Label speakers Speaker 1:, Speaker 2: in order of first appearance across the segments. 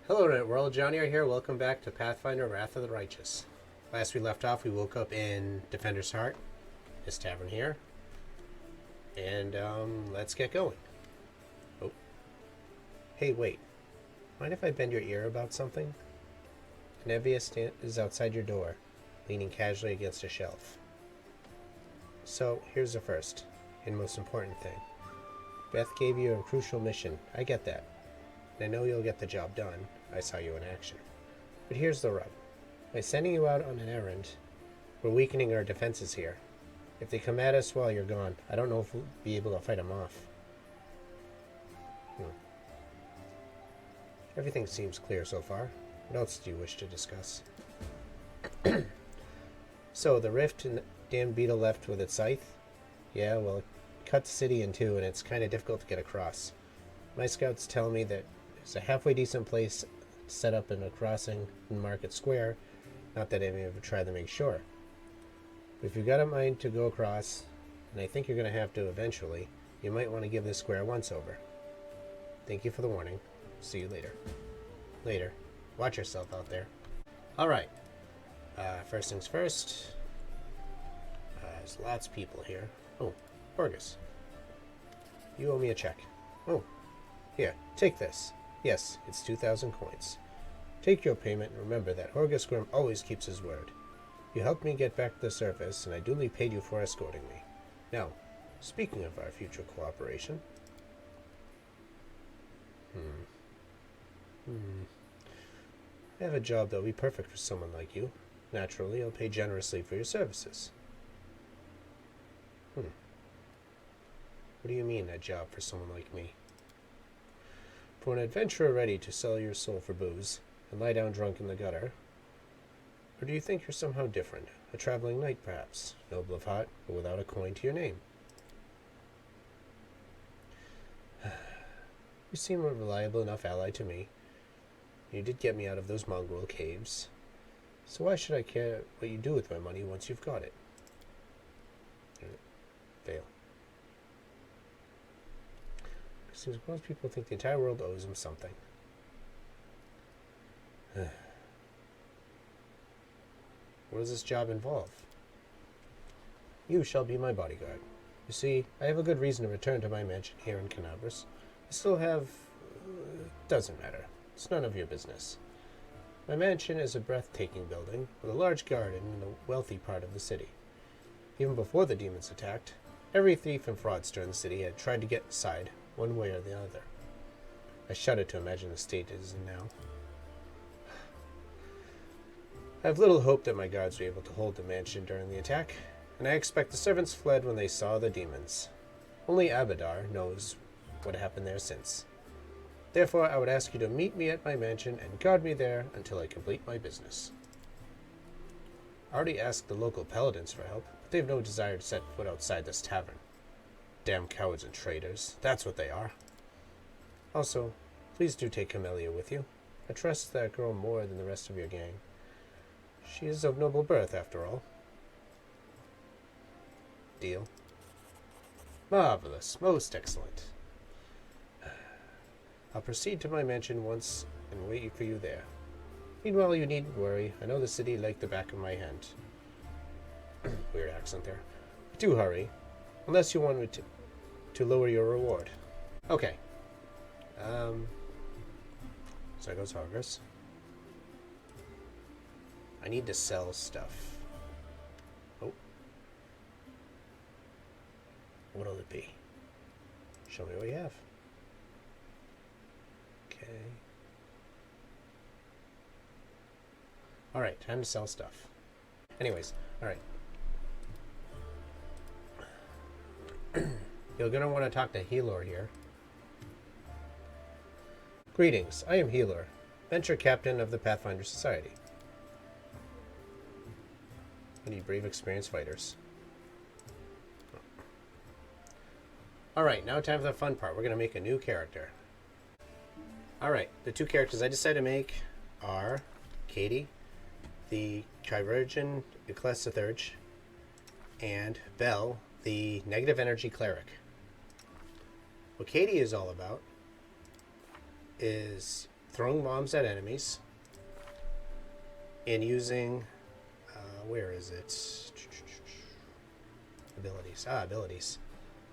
Speaker 1: Hello Internet World, Johnny here. Welcome back to Pathfinder Wrath of the Righteous. Last we left off, we woke up in Defender's Heart, this tavern here. And, let's get going. Oh. Hey, wait. Mind if I bend your ear about something? Nevia is outside your door, leaning casually against a shelf. So, here's the first, and most important thing. Beth gave you a crucial mission. I get that. And I know you'll get the job done. I saw you in action. But here's the rub. By sending you out on an errand, we're weakening our defenses here. If they come at us while you're gone, I don't know if we'll be able to fight them off. Everything seems clear so far. What else do you wish to discuss? So, the rift and damn beetle left with its scythe? Yeah, well, it cut the city in two, and it's kind of difficult to get across. My scouts tell me that it's a halfway decent place set up in a crossing in Market Square. Not that I've ever tried to make sure. But if you've got a mind to go across, and I think you're going to have to eventually, you might want to give this square a once-over. Thank you for the warning. See you later. Later. Watch yourself out there. Alright. First things first. There's lots of people here. Oh, Fergus. You owe me a check. Oh, here, take this. Yes, it's 2,000 coins. Take your payment and remember that Horgus Grim always keeps his word. You helped me get back to the surface, and I duly paid you for escorting me. Now, speaking of our future cooperation... I have a job that will be perfect for someone like you. Naturally, I'll pay generously for your services. What do you mean, a job for someone like me? For an adventurer ready to sell your soul for booze and lie down drunk in the gutter? Or do you think you're somehow different? A traveling knight, perhaps, noble of heart, but without a coin to your name? You seem a reliable enough ally to me. You did get me out of those mongrel caves. So why should I care what you do with my money once you've got it? Fail. Seems most people think the entire world owes them something. What does this job involve? You shall be my bodyguard. You see, I have a good reason to return to my mansion here in Canabras. I still have... doesn't matter. It's none of your business. My mansion is a breathtaking building with a large garden in a wealthy part of the city. Even before the demons attacked, every thief and fraudster in the city had tried to get inside, one way or the other. I shudder to imagine the state it is in now. I have little hope that my guards were able to hold the mansion during the attack, and I expect the servants fled when they saw the demons. Only Abadar knows what happened there since. Therefore, I would ask you to meet me at my mansion and guard me there until I complete my business. I already asked the local paladins for help, but they have no desire to set foot outside this tavern. Damn cowards and traitors. That's what they are. Also, please do take Camellia with you. I trust that girl more than the rest of your gang. She is of noble birth, after all. Deal. Marvelous. Most excellent. I'll proceed to my mansion once and wait for you there. Meanwhile, you needn't worry. I know the city like the back of my hand. Weird accent there. Do hurry. Unless you want me to lower your reward. Okay. So there goes Hargris. I need to sell stuff. Oh. What'll it be? Show me what you have. Okay. Alright, time to sell stuff. Anyways, alright. You're going to want to talk to Helor here. Greetings, I am Helor, venture captain of the Pathfinder Society. I need brave, experienced fighters. Alright, now time for the fun part. We're going to make a new character. Alright, the two characters I decided to make are Katie, the Trivirgin Ecclesiarch, and Belle, the Negative Energy Cleric. What Katie is all about is throwing bombs at enemies and using, where is it? Abilities. Abilities.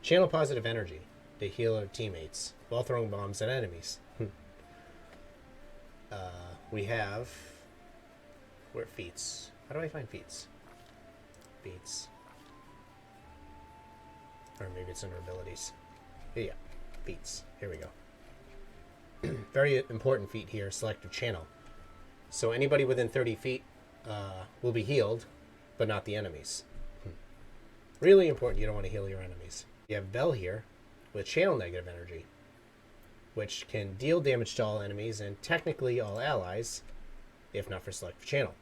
Speaker 1: Channel positive energy to heal our teammates while throwing bombs at enemies. We have, where feats? How do I find feats? Feats. Or maybe it's under abilities. Yeah, feats. Here we go. Very important feat here, selective channel. So anybody within 30 feet will be healed, but not the enemies. Really important, you don't want to heal your enemies. You have Bell here with channel negative energy, which can deal damage to all enemies and technically all allies, if not for selective channel.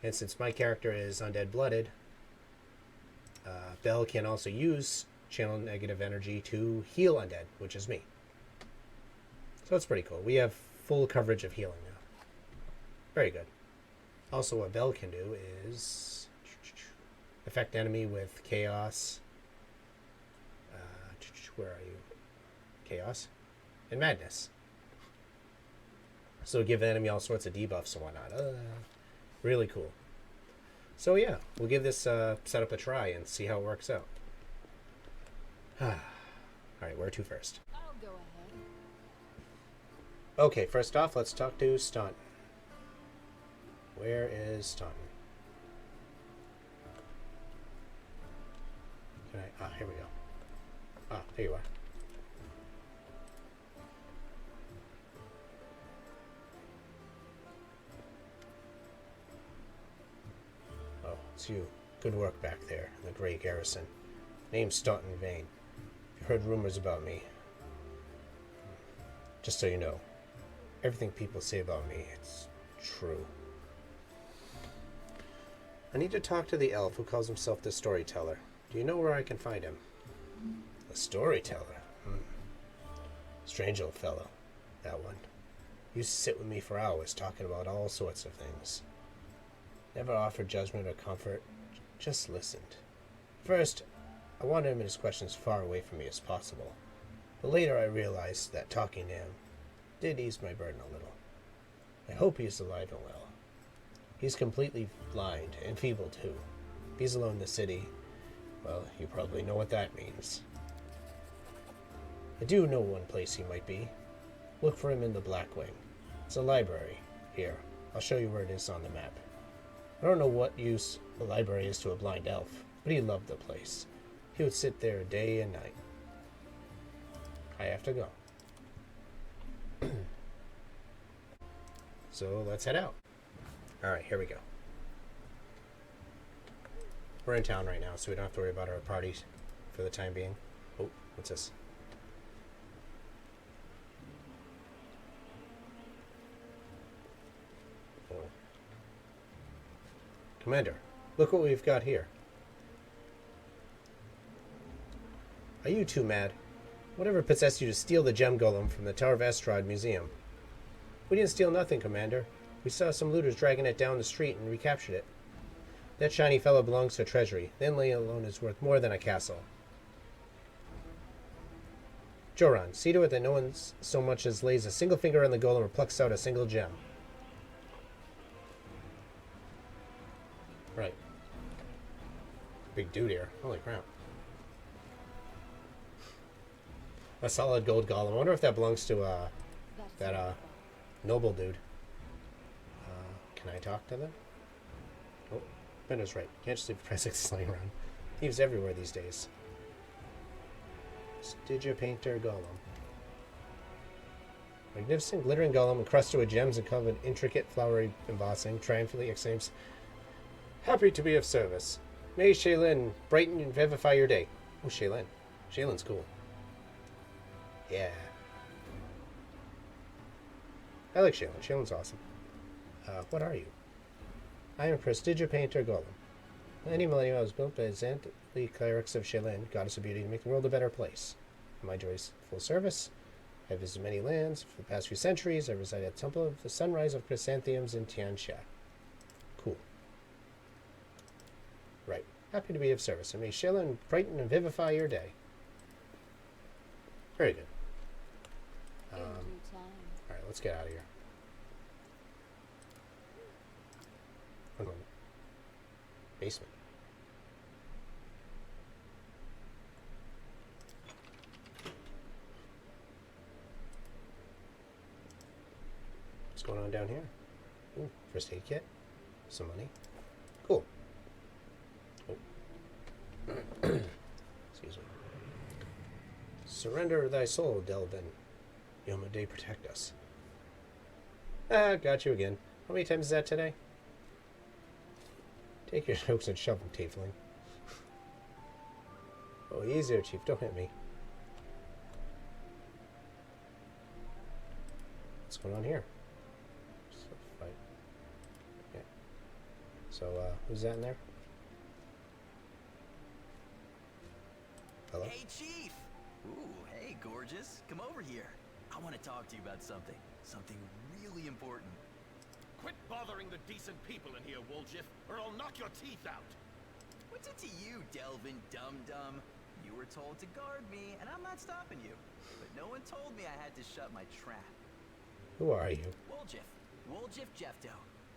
Speaker 1: And since my character is undead blooded, Bell can also use channel negative energy to heal undead, which is me. So it's pretty cool. We have full coverage of healing now. Very good. Also, what Bell can do is affect enemy with chaos. Where are you? Chaos and madness. So give the enemy all sorts of debuffs and whatnot. Really cool. So yeah, we'll give this setup a try and see how it works out. Alright, where to first?
Speaker 2: I'll go ahead.
Speaker 1: Okay, first off, let's talk to Staunton. Where is Staunton? Can I? Here we go. There you are. Oh, it's you. Good work back there in the Grey Garrison. Name's Staunton Vane. You've heard rumors about me. Just so you know, everything people say about me, it's true. I need to talk to the elf who calls himself the Storyteller. Do you know where I can find him? The Storyteller? Strange old fellow, that one. Used to sit with me for hours talking about all sorts of things. Never offered judgment or comfort, just listened. First, I wanted him and his questions far away from me as possible. But later I realized that talking to him did ease my burden a little. I hope he's alive and well. He's completely blind and feeble too. If he's alone in the city, well, you probably know what that means. I do know one place he might be. Look for him in the Blackwing. It's a library. Here, I'll show you where it is on the map. I don't know what use the library is to a blind elf, but he loved the place. He would sit there day and night. I have to go. So let's head out. Alright, here we go. We're in town right now, so we don't have to worry about our parties for the time being. Oh, what's this? Oh. Commander, look what we've got here. Are you too mad? Whatever possessed you to steal the gem golem from the Tower of Estrad Museum? We didn't steal nothing, Commander. We saw some looters dragging it down the street and recaptured it. That shiny fellow belongs to a treasury. Then laying alone is worth more than a castle. Joran, see to it that no one so much as lays a single finger on the golem or plucks out a single gem. Right. Big dude here. Holy crap. A solid gold golem. I wonder if that belongs to that noble dude. Can I talk to them? Oh, Bender's right. Can't just leave presents lying around. Thieves everywhere these days. Stygia painter golem. Magnificent glittering golem encrusted with gems and covered in intricate flowery embossing triumphantly exclaims, "Happy to be of service. May Shaylin brighten and vivify your day." Oh, Shaylin. Shaylin's cool. Yeah. I like Shaylin. Shaylin's awesome. What are you? I am a prestigious painter golem. Any millennium I was built by the clerics of Shaylin, goddess of beauty, to make the world a better place. My joy's full service. I have visited many lands. For the past few centuries, I reside at the Temple of the Sunrise of Chrysanthemums in Tiansha. Cool. Right. Happy to be of service, and may Shaylin brighten and vivify your day. Very good. Alright, let's get out of here. Oh, no. Basement. What's going on down here? Ooh, first aid kit. Some money. Cool. Oh. Excuse me. Surrender thy soul, Delvin. Yomade protect us. Ah, got you again. How many times is that today? Take your jokes and shove them, tiefling. Oh, easier, Chief. Don't hit me. What's going on here? Just a fight. Yeah. So, who's that in there? Hello?
Speaker 2: Hey, Chief! Ooh, hey, gorgeous. Come over here. I want to talk to you about something. Something really important.
Speaker 3: Quit bothering the decent people in here, Woljif, or I'll knock your teeth out.
Speaker 2: What's it to you, Delvin Dum-Dum? You were told to guard me, and I'm not stopping you. But no one told me I had to shut my trap.
Speaker 1: Who are you?
Speaker 2: Woljif. Woljif Jefto.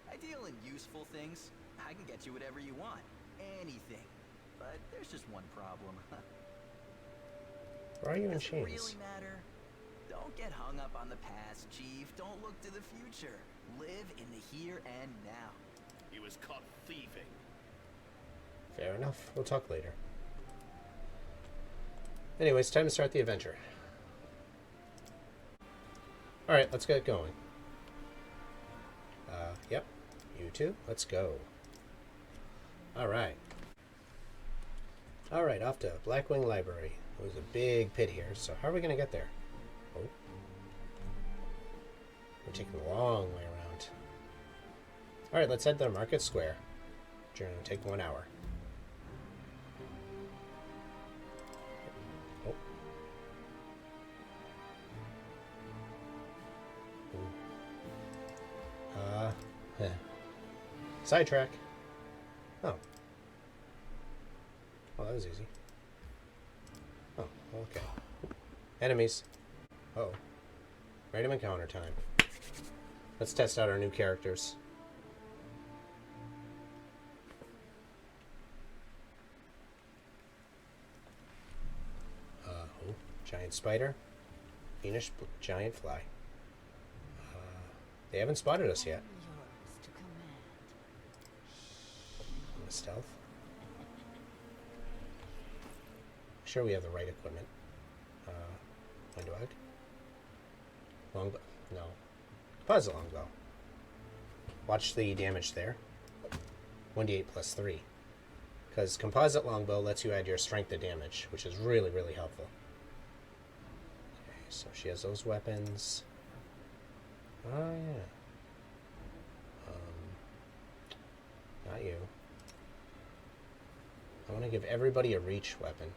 Speaker 2: I deal in useful things. I can get you whatever you want. Anything. But there's just one problem.
Speaker 1: Why are you in
Speaker 2: Does it
Speaker 1: chains?
Speaker 2: really matter? Don't get hung up on the past, Chief. Don't look to the future. Live in the here and now.
Speaker 3: He was caught thieving.
Speaker 1: Fair enough. We'll talk later. Anyways, time to start the adventure. Alright, let's get going. Yep. You too? Let's go. Alright. Alright, off to Blackwing Library. There's a big pit here, so how are we going to get there? Oh. We're taking a long way around. Alright, let's head to Market Square. Journey will take 1 hour. Oh. Heh. Sidetrack. Oh. Oh, that was easy. Oh, okay. Enemies. Uh-oh. Random encounter time. Let's test out our new characters. Oh, giant spider. Fiendish giant fly. They haven't spotted us yet. Stealth. Sure we have the right equipment. Windowag. Longbow. No. Composite longbow. Watch the damage there. 1d8 plus 3. Because composite longbow lets you add your strength to damage, which is really, really helpful. Okay, so she has those weapons. Oh, yeah. Not you. I want to give everybody a reach weapon.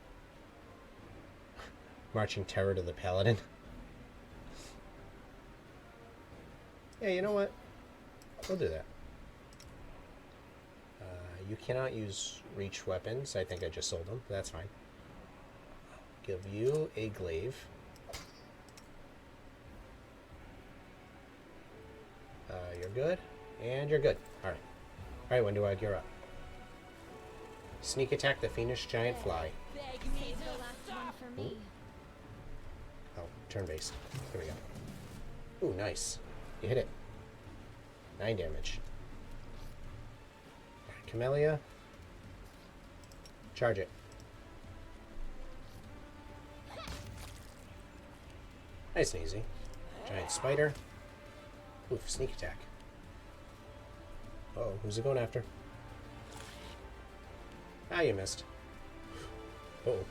Speaker 1: Marching terror to the paladin. Yeah, you know what? We'll do that. You cannot use reach weapons. I think I just sold them. That's fine. Give you a glaive. You're good. And you're good. Alright. Alright, Windowag, you're up. Sneak attack the fiendish giant fly. Ooh. Oh, turn-based. There we go. Ooh, nice. You hit it. 9 damage. Right, Camellia. Charge it. Nice and easy. Giant spider. Oof, sneak attack. Uh-oh, who's it going after? Ah, you missed. Uh-oh.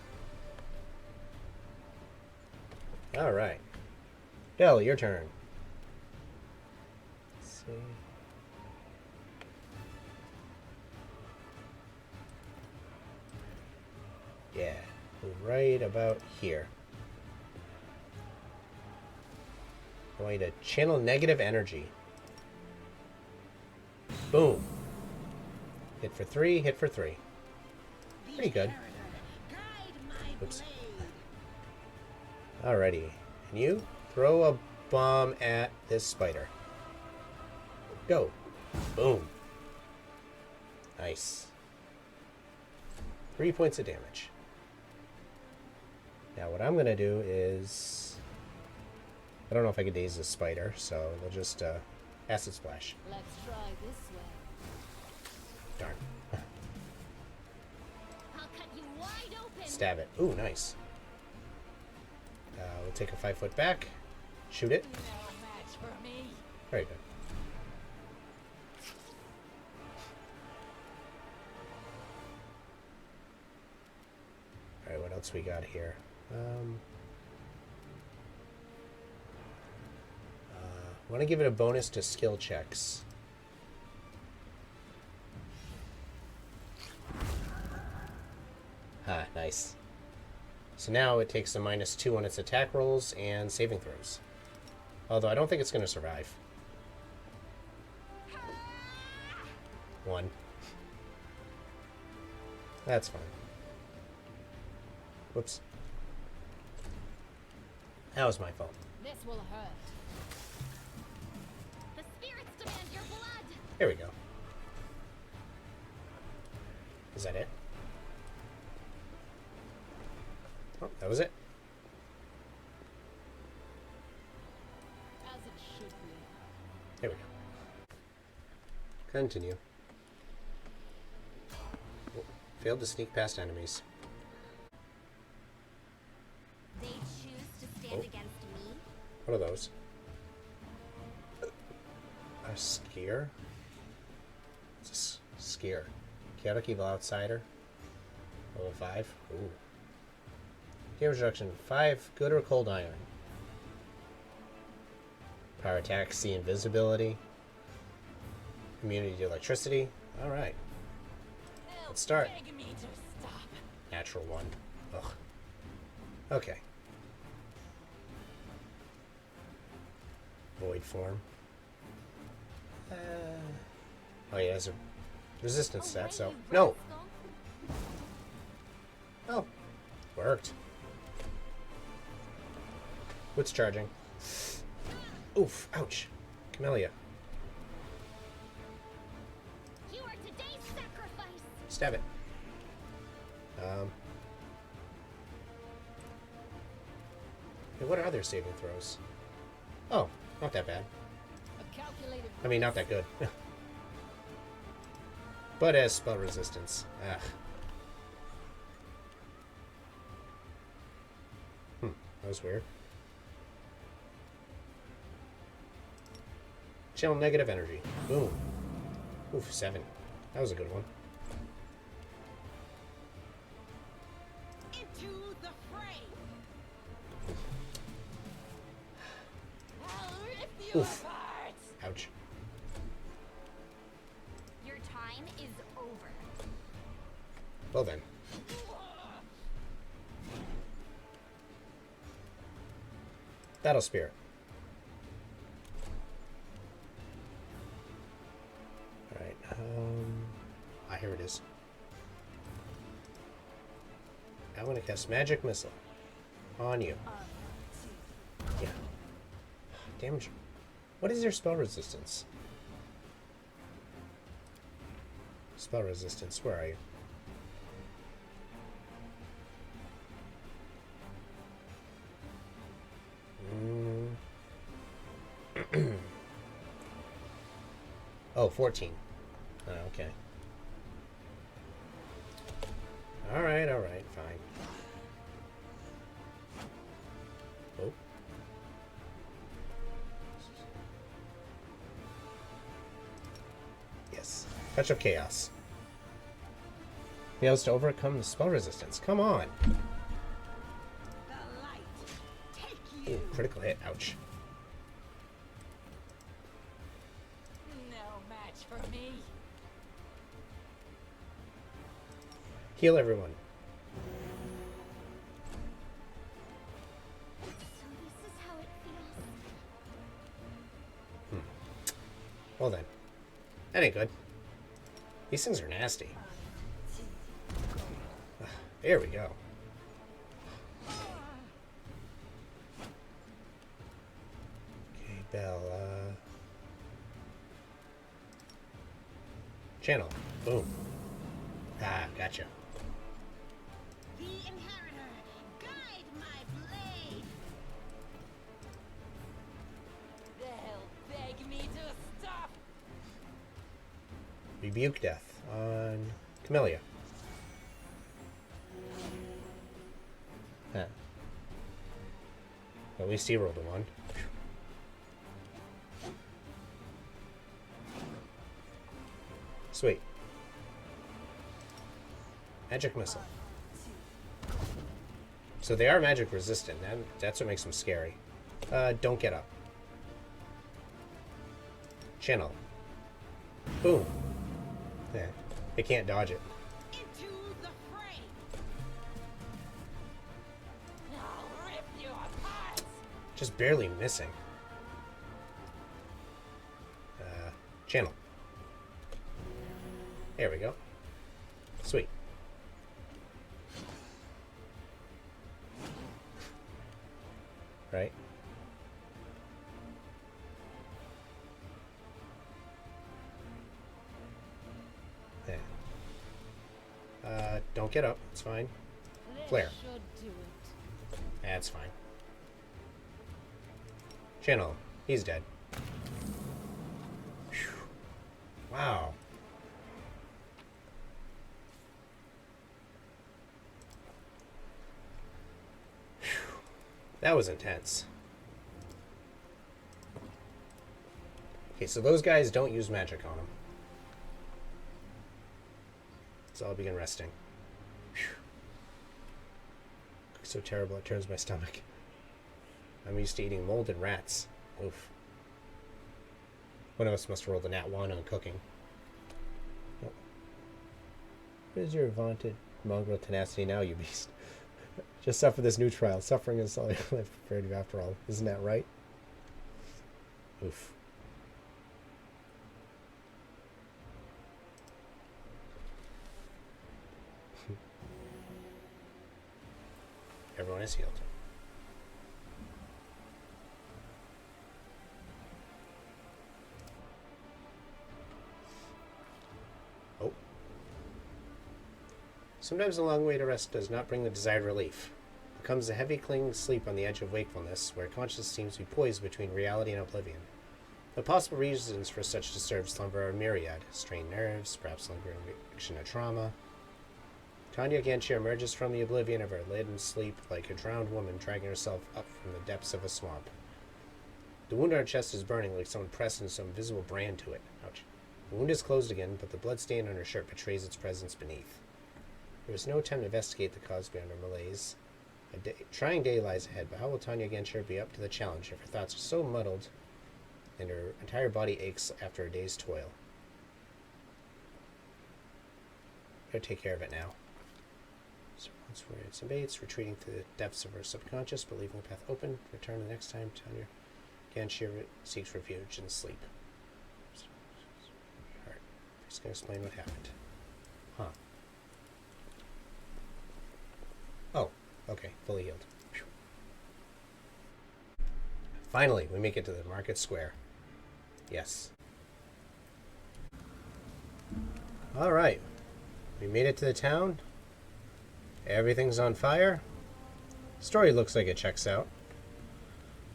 Speaker 1: Alright. Del, your turn. Let's see. Yeah, right about here. I want you to channel negative energy. Boom. Hit for 3, hit for 3. Pretty good. Oops. Alrighty. And you throw a bomb at this spider. Go. Boom. Nice. 3 points of damage. Now what I'm going to do is... I don't know if I can daze this spider, so they'll just acid splash.
Speaker 4: Let's try this way.
Speaker 1: Darn.
Speaker 4: I'll cut you wide open.
Speaker 1: Stab it. Ooh, nice. We'll take a 5 foot back. Shoot it.
Speaker 4: No match for me.
Speaker 1: Very good. Alright, what else we got here? I want to give it a bonus to skill checks. Ah, nice. So now it takes a -2 on its attack rolls and saving throws. Although I don't think it's going to survive. 1. That's fine. Whoops. That was my fault.
Speaker 4: This will hurt. The spirits demand your blood.
Speaker 1: Here we go. Is that it? Oh, that was it.
Speaker 4: As it should be.
Speaker 1: Here we go. Continue. Oh, failed to sneak past enemies.
Speaker 5: They choose to stand against me?
Speaker 1: What are those? A skier? It's a skier. Chaotic Evil Outsider. Level 5. Ooh. Damage reduction 5. Good or cold iron. Power attack. See invisibility. Immunity to electricity. Alright. Let's start.
Speaker 4: Beg me to stop.
Speaker 1: Natural 1. Ugh. Okay. Void form. Oh yeah, there's a resistance stat, so... No! Oh. Worked. What's charging? Oof. Ouch. Camellia.
Speaker 4: You are today's sacrifice.
Speaker 1: Stab it. Hey, what are their saving throws? Oh, not that bad.
Speaker 4: A calculated
Speaker 1: I mean, not that good. But as spell resistance. Ugh. That was weird. Channel negative energy. Boom. Oof, 7. That was a good one.
Speaker 4: into the fray. I'll rip you
Speaker 1: Oof.
Speaker 4: apart.
Speaker 1: Ouch.
Speaker 5: Your time is over.
Speaker 1: Well then. Battle Spirit. Alright, here it is. I'm gonna cast Magic Missile on you. Yeah. Damage. What is your spell resistance? Spell resistance, where are you? Oh, 14. Oh, okay. Alright, fine. Oh. Yes. Touch of Chaos. Fails to overcome the spell resistance. Come on!
Speaker 4: The light. Take you.
Speaker 1: Ooh, critical hit. Ouch.
Speaker 4: No match for me.
Speaker 1: Heal everyone.
Speaker 5: So this is how it feels.
Speaker 1: Well then. That ain't good. These things are nasty. There we go. bell. Channel. Boom. Ah, gotcha.
Speaker 4: The inheritor, guide my blade. They'll beg me to stop.
Speaker 1: Rebuke death on Camellia. Huh. At least he rolled a 1. Sweet. Magic missile. So they are magic resistant. That's what makes them scary. Don't get up. Channel. Boom. Yeah. They can't dodge it.
Speaker 4: Into the fray. I'll rip you apart.
Speaker 1: Just barely missing. Channel. There we go. Sweet. Right? Yeah. Don't get up. It's fine. Flare.
Speaker 4: Should do it.
Speaker 1: That's fine. Channel. He's dead. Whew. Wow. Whew. That was intense. Okay, so those guys don't use magic on them. So I'll begin resting. Whew. So terrible it turns my stomach. I'm used to eating mold and rats. Oof. One of us must roll the nat 1 on cooking. Oh. What is your vaunted mongrel tenacity now, you beast? Just suffer this new trial. Suffering is all I've prepared you after all. Isn't that right? Oof. Everyone is healed. Oh. Sometimes a long way to rest does not bring the desired relief. It comes a heavy clinging sleep on the edge of wakefulness, where consciousness seems to be poised between reality and oblivion. The possible reasons for such disturbed slumber are myriad: strained nerves, perhaps lingering reaction of trauma. Tanya Ganshir emerges from the oblivion of her leaden sleep like a drowned woman dragging herself up from the depths of a swamp. The wound on her chest is burning like someone pressing some visible brand to it. Ouch. The wound is closed again, but the blood stain on her shirt betrays its presence beneath. There is no time to investigate the cause beyond her malaise. A trying day lies ahead, but how will Tanya Ganshir be up to the challenge if her thoughts are so muddled and her entire body aches after a day's toil? Gotta take care of it now. So once we're in some baits, retreating to the depths of her subconscious, but leaving the path open. Return the next time Tanya Ganshir seeks refuge in sleep. Alright, just gonna explain what happened. Huh. Oh, okay, fully healed. Whew. Finally, we make it to the market square. Yes. Alright, we made it to the town. Everything's on fire. Story looks like it checks out.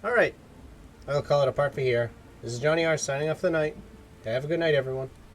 Speaker 1: Alright, I'll call it a part for here. This is Johnny R signing off for the night. Have a good night, everyone.